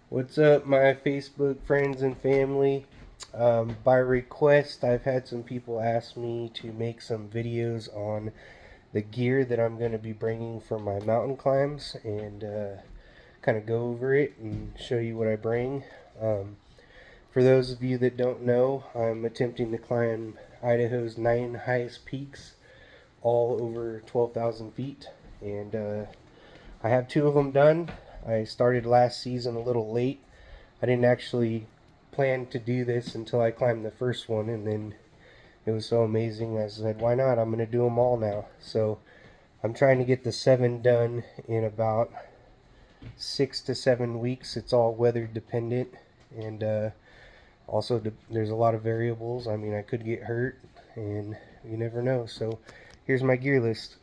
What's up, my Facebook friends and family? By request, I've had some people ask me to make some videos on the gear that I'm going to be bringing for my mountain climbs and kind of go over it and show you what I bring. Um, for those of you that don't know, I'm attempting to climb Idaho's 9 highest peaks, all over 12,000 feet, and I have 2 of them done. I started last season a little late. I didn't actually plan to do this until I climbed the first one, and then it was so amazing. I said, why not? I'm going to do them all now. So I'm trying to get the 7 done in about 6 to 7 weeks. It's all weather dependent, and also there's a lot of variables. I mean, I could get hurt, and you never know. So here's my gear list.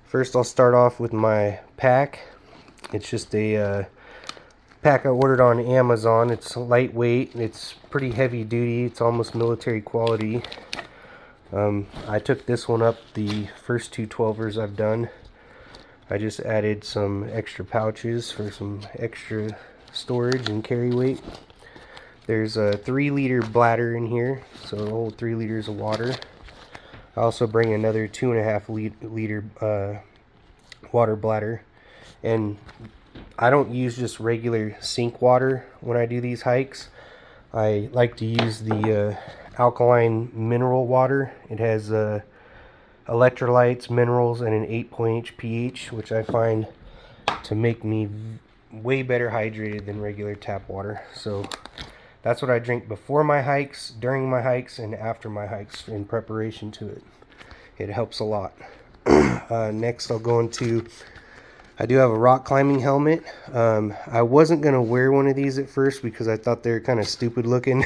First, I'll start off with my pack. It's just a pack I ordered on Amazon. It's lightweight. It's pretty heavy duty. It's almost military quality. I took this one up the first 2 12ers I've done. I just added some extra pouches for some extra storage and carry weight. There's a 3-liter bladder in here, so it'll hold 3 liters of water. I also bring another 2.5 liter water bladder, and I don't use just regular sink water when I do these hikes. I like to use the alkaline mineral water. It has electrolytes, minerals, and an 8.0 pH, which I find to make me way better hydrated than regular tap water. So that's what I drink before my hikes, during my hikes, and after my hikes in preparation to it. It helps a lot. Next, I'll go into, I do have a rock climbing helmet. I wasn't going to wear one of these at first because I thought they were kind of stupid looking.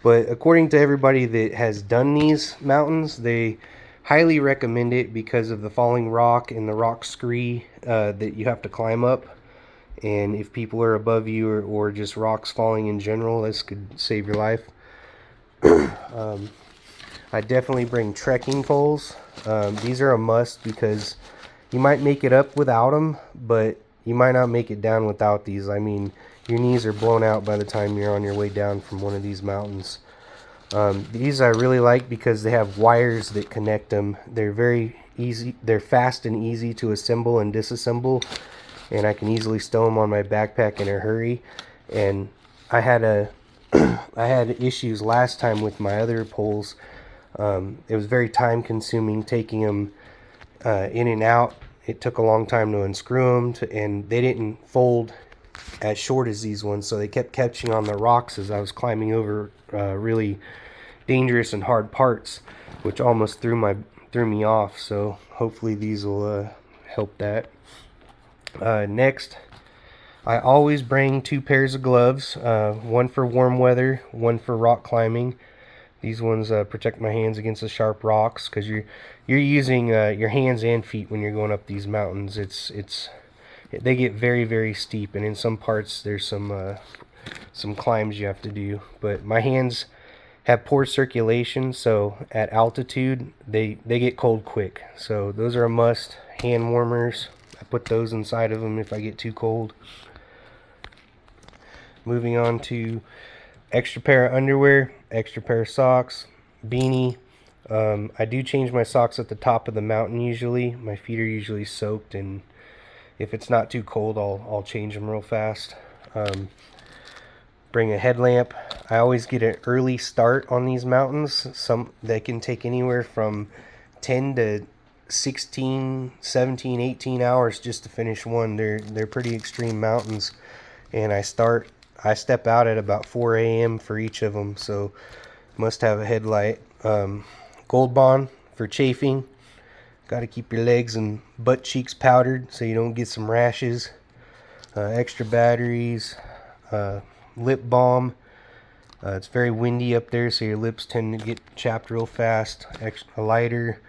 But according to everybody that has done these mountains, they highly recommend it because of the falling rock and the rock scree that you have to climb up. And if people are above you or just rocks falling in general, this could save your life. I definitely bring trekking poles. These are a must because you might make it up without them, but you might not make it down without these. I mean, your knees are blown out by the time you're on your way down from one of these mountains. These I really like because they have wires that connect them. They're very easy. They're fast and easy to assemble and disassemble, and I can easily stow them on my backpack in a hurry. And I had I had issues last time with my other poles. It was very time consuming taking them in and out. It took a long time to unscrew them, and they didn't fold as short as these ones, so they kept catching on the rocks as I was climbing over really dangerous and hard parts, which almost threw me off. So hopefully these will help that. Next, I always bring 2 pairs of gloves, one for warm weather, one for rock climbing. These ones protect my hands against the sharp rocks because you're using your hands and feet when you're going up these mountains. They get very, very steep, and in some parts there's some climbs you have to do. But my hands have poor circulation, so at altitude they get cold quick. So those are a must. Hand warmers, I put those inside of them if I get too cold. Moving on to extra pair of underwear, extra pair of socks, beanie. I do change my socks at the top of the mountain usually. My feet are usually soaked, and if it's not too cold, I'll change them real fast. Bring a headlamp. I always get an early start on these mountains. Some they can take anywhere from 10 to 16, 17, 18 hours just to finish one. They're pretty extreme mountains, and I step out at about 4 a.m. for each of them, so must have a headlight. Gold Bond for chafing. Got to keep your legs and butt cheeks powdered so you don't get some rashes. Extra batteries. Lip balm. It's very windy up there, so your lips tend to get chapped real fast. A lighter.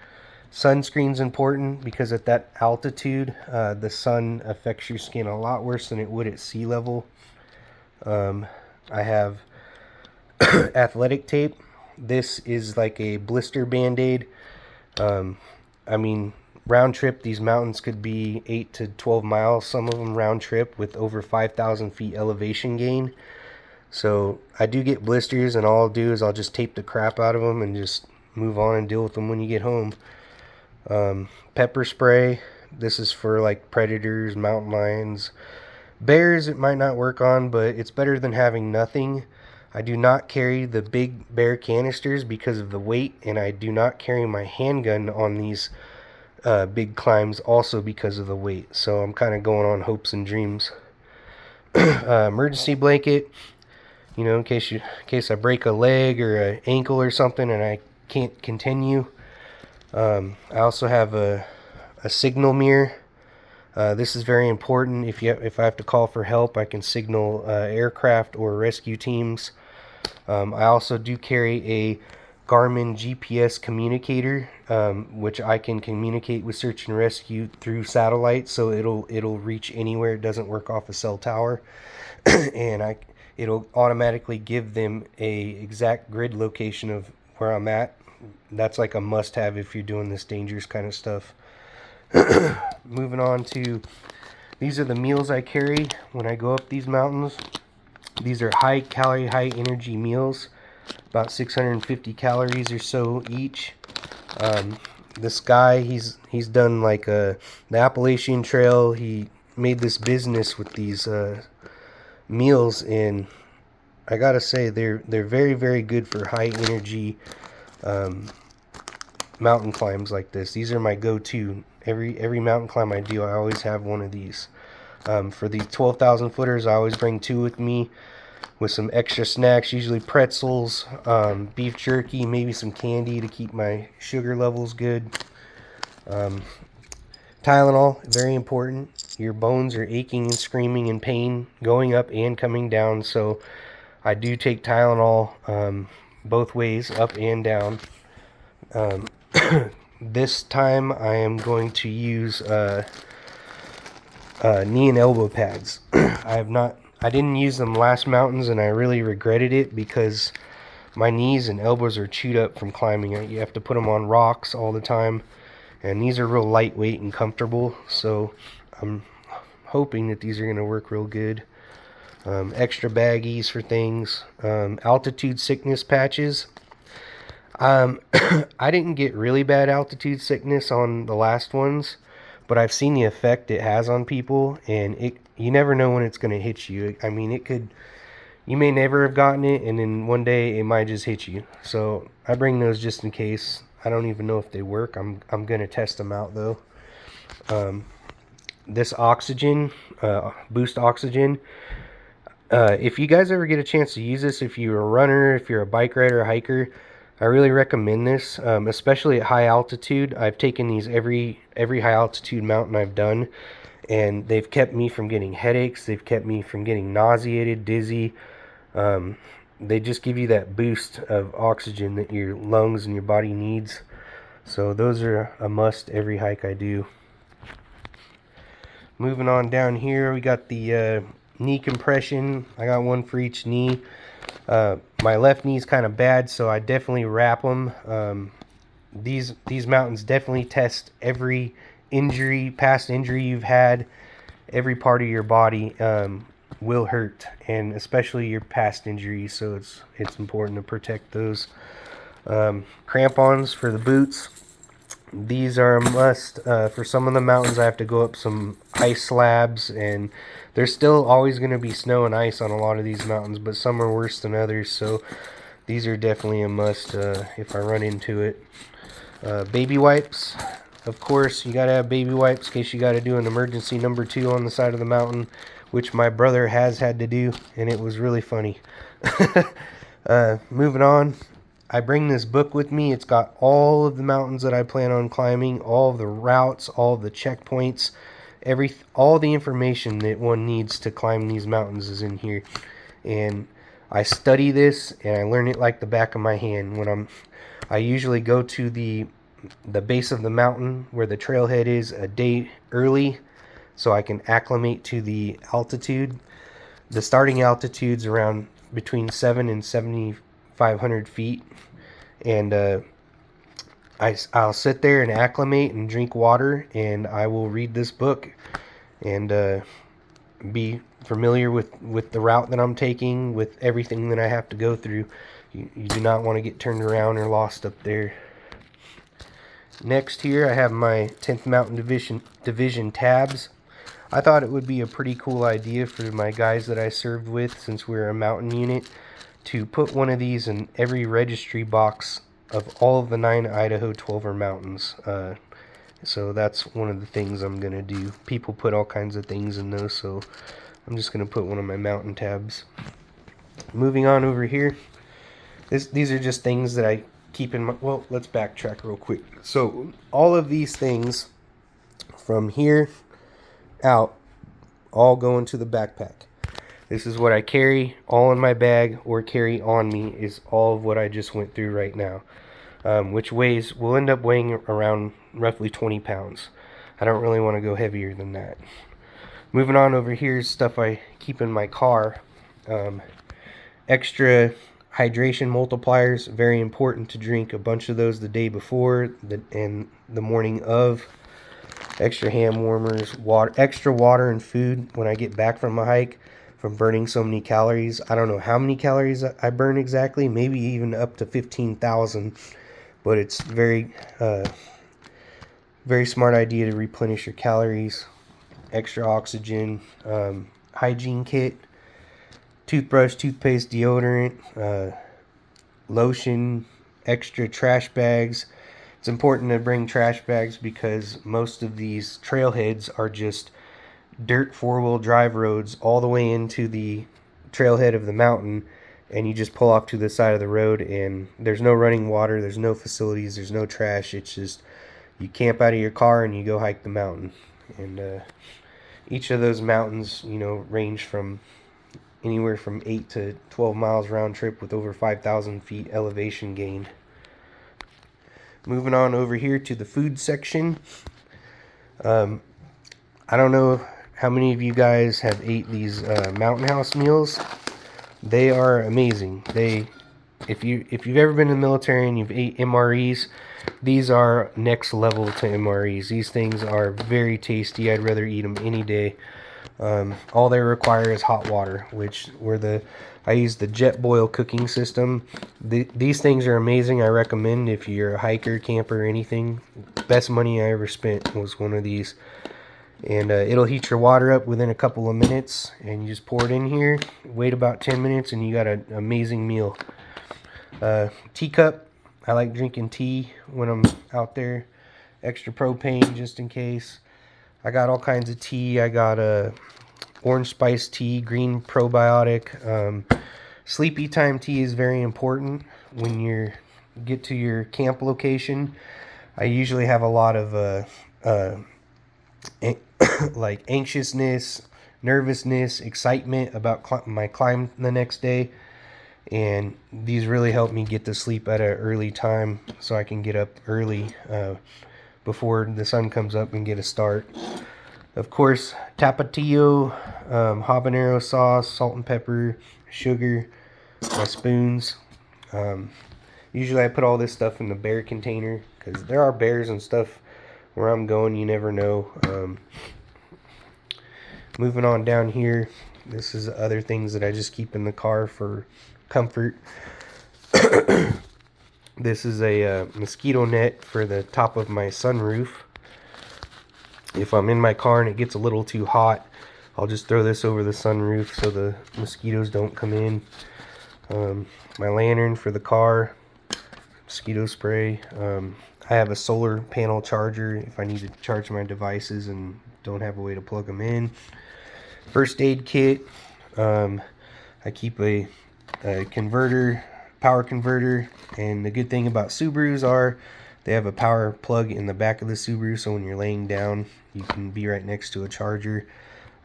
Sunscreen's important because at that altitude, the sun affects your skin a lot worse than it would at sea level. I have athletic tape. This is like a blister band-aid. I mean, round trip, these mountains could be 8 to 12 miles, some of them round trip, with over 5,000 feet elevation gain. So I do get blisters, and all I'll do is I'll just tape the crap out of them and just move on and deal with them when you get home. Pepper spray, this is for like predators, mountain lions. Bears it might not work on, but it's better than having nothing. I do not carry the big bear canisters because of the weight, and I do not carry my handgun on these big climbs also because of the weight. So I'm kind of going on hopes and dreams. Emergency blanket, you know, in case I break a leg or an ankle or something and I can't continue. I also have a signal mirror. This is very important. If I have to call for help, I can signal aircraft or rescue teams. I also do carry a Garmin GPS communicator, which I can communicate with search and rescue through satellite, so it'll reach anywhere. It doesn't work off a cell tower, and it'll automatically give them a exact grid location of where I'm at. That's like a must-have if you're doing this dangerous kind of stuff. Moving on to, these are the meals I carry when I go up these mountains. These are high calorie, high energy meals, about 650 calories or so each. This guy, he's done like the Appalachian Trail. He made this business with these meals, and I gotta say they're very, very good for high energy mountain climbs like this. These are my go-to. Every mountain climb I do, I always have one of these. For the 12,000 footers, I always bring 2 with me, with some extra snacks, usually pretzels, beef jerky, maybe some candy to keep my sugar levels good. Tylenol, very important. Your bones are aching and screaming in pain going up and coming down, so I do take Tylenol both ways, up and down. This time I am going to use knee and elbow pads. I didn't use them last mountains, and I really regretted it because my knees and elbows are chewed up from climbing. You have to put them on rocks all the time, and these are real lightweight and comfortable, so I'm hoping that these are going to work real good. Extra baggies for things. Altitude sickness patches. I didn't get really bad altitude sickness on the last ones, but I've seen the effect it has on people, and you never know when it's going to hit you. I mean, you may never have gotten it, and then one day it might just hit you. So I bring those just in case. I don't even know if they work. I'm going to test them out though. This oxygen, boost oxygen. If you guys ever get a chance to use this, if you're a runner, if you're a bike rider, a hiker, I really recommend this, especially at high altitude. I've taken these every high altitude mountain I've done, and they've kept me from getting headaches. They've kept me from getting nauseated, dizzy. They just give you that boost of oxygen that your lungs and your body needs. So those are a must every hike I do. Moving on down here, we got the knee compression. I got one for each knee. My left knee is kind of bad, so I definitely wrap them. These mountains definitely test every past injury you've had. Every part of your body will hurt, and especially your past injuries, so it's important to protect those. Crampons for the boots. These are a must. For some of the mountains I have to go up some ice slabs, and there's still always going to be snow and ice on a lot of these mountains, but some are worse than others, so these are definitely a must if I run into it. Baby wipes. Of course, you got to have baby wipes in case you got to do an emergency number 2 on the side of the mountain, which my brother has had to do, and it was really funny. Moving on. I bring this book with me. It's got all of the mountains that I plan on climbing, all of the routes, all of the checkpoints, all the information that one needs to climb these mountains is in here. And I study this, and I learn it like the back of my hand. I usually go to the base of the mountain where the trailhead is a day early, so I can acclimate to the altitude. The starting altitude's around between 7 and 7,500 feet, and I'll sit there and acclimate and drink water, and I will read this book and be familiar with the route that I'm taking, with everything that I have to go through. You do not want to get turned around or lost up there. Next here I have my 10th Mountain Division tabs. I thought it would be a pretty cool idea for my guys that I served with, since we're a mountain unit, to put one of these in every registry box of all of the 9 Idaho 12er mountains. So that's one of the things I'm going to do. People put all kinds of things in those, so I'm just going to put one of my mountain tabs. Moving on over here, these are just things that I keep in my... Well, let's backtrack real quick. So all of these things from here out all go into the backpack. This is what I carry all in my bag or carry on me, is all of what I just went through right now, which will end up weighing around roughly 20 pounds. I don't really want to go heavier than that. Moving on over here is stuff I keep in my car. Extra hydration multipliers, very important to drink a bunch of those the day before and the morning of. Extra hand warmers, extra water and food when I get back from a hike, from burning so many calories. I don't know how many calories I burn exactly, maybe even up to 15,000, but it's very smart idea to replenish your calories. Extra oxygen, hygiene kit, toothbrush, toothpaste, deodorant, lotion, extra trash bags. It's important to bring trash bags because most of these trailheads are just dirt 4-wheel drive roads all the way into the trailhead of the mountain, and you just pull off to the side of the road, and there's no running water, there's no facilities, there's no trash. It's just you camp out of your car and you go hike the mountain. And each of those mountains, range from anywhere from 8 to 12 miles round trip with over 5,000 feet elevation gained. Moving on over here to the food section. I don't know how many of you guys have ate these Mountain House meals. They are amazing. If you've ever been in the military and you've ate MREs, these are next level to MREs. These things are very tasty. I'd rather eat them any day. All they require is hot water, I use the jet boil cooking system. These things are amazing. I recommend if you're a hiker, camper, anything. Best money I ever spent was one of these. And it'll heat your water up within a couple of minutes, and you just pour it in here, wait about 10 minutes, and you got an amazing meal. Teacup. I like drinking tea when I'm out there. Extra propane just in case. I got all kinds of tea. I got orange spice tea, green probiotic. Sleepy time tea is very important when you get to your camp location. I usually have a lot of like anxiousness, nervousness, excitement about my climb the next day, and these really help me get to sleep at an early time so I can get up early before the sun comes up and get a start. Of course, tapatio, habanero sauce, salt and pepper, sugar, my spoons. Usually I put all this stuff in the bear container because there are bears and stuff where I'm going, you never know. Moving on down here, this is other things that I just keep in the car for comfort. This is a mosquito net for the top of my sunroof. If I'm in my car and it gets a little too hot, I'll just throw this over the sunroof so the mosquitoes don't come in. My lantern for the car, mosquito spray. I have a solar panel charger if I need to charge my devices and don't have a way to plug them in. First aid kit. I keep a converter, power converter, and the good thing about Subarus are they have a power plug in the back of the Subaru, so when you're laying down you can be right next to a charger.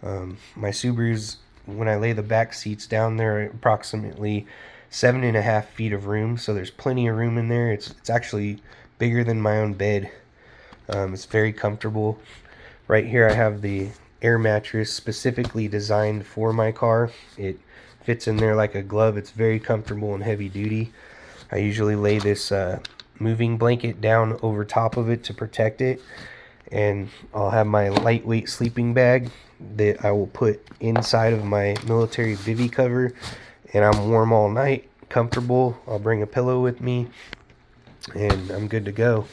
My Subarus, when I lay the back seats down, there are approximately 7.5 feet of room, so there's plenty of room in there. It's actually bigger than my own bed. It's very comfortable. Right here I have the air mattress specifically designed for my car. It fits in there like a glove. It's very comfortable and heavy duty. I usually lay this moving blanket down over top of it to protect it. And I'll have my lightweight sleeping bag that I will put inside of my military bivy cover, and I'm warm all night, comfortable. I'll bring a pillow with me, and I'm good to go.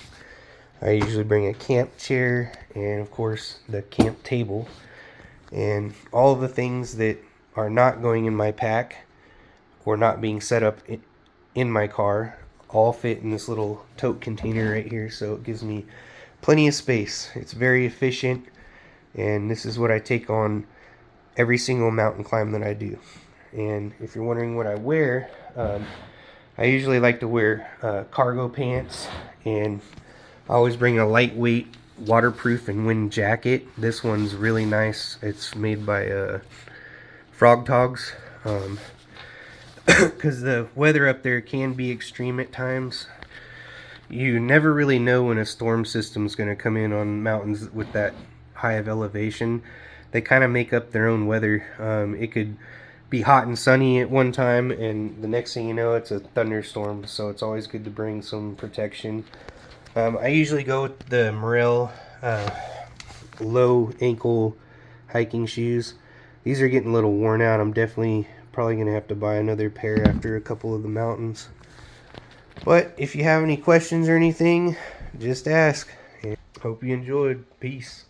I usually bring a camp chair and, of course, the camp table, and all of the things that are not going in my pack or not being set up in my car all fit in this little tote container right here, so it gives me plenty of space. It's very efficient, and this is what I take on every single mountain climb that I do. And if you're wondering what I wear, I usually like to wear cargo pants, and I always bring a lightweight waterproof and wind jacket. This one's really nice. It's made by Frog Togs, because the weather up there can be extreme at times. You never really know when a storm system's going to come in on mountains with that high of elevation. They kind of make up their own weather. It could be hot and sunny at one time, and the next thing you know, it's a thunderstorm. So it's always good to bring some protection. I usually go with the Morel low ankle hiking shoes. These are getting a little worn out. I'm definitely probably going to have to buy another pair after a couple of the mountains. But if you have any questions or anything, just ask. Hope you enjoyed. Peace.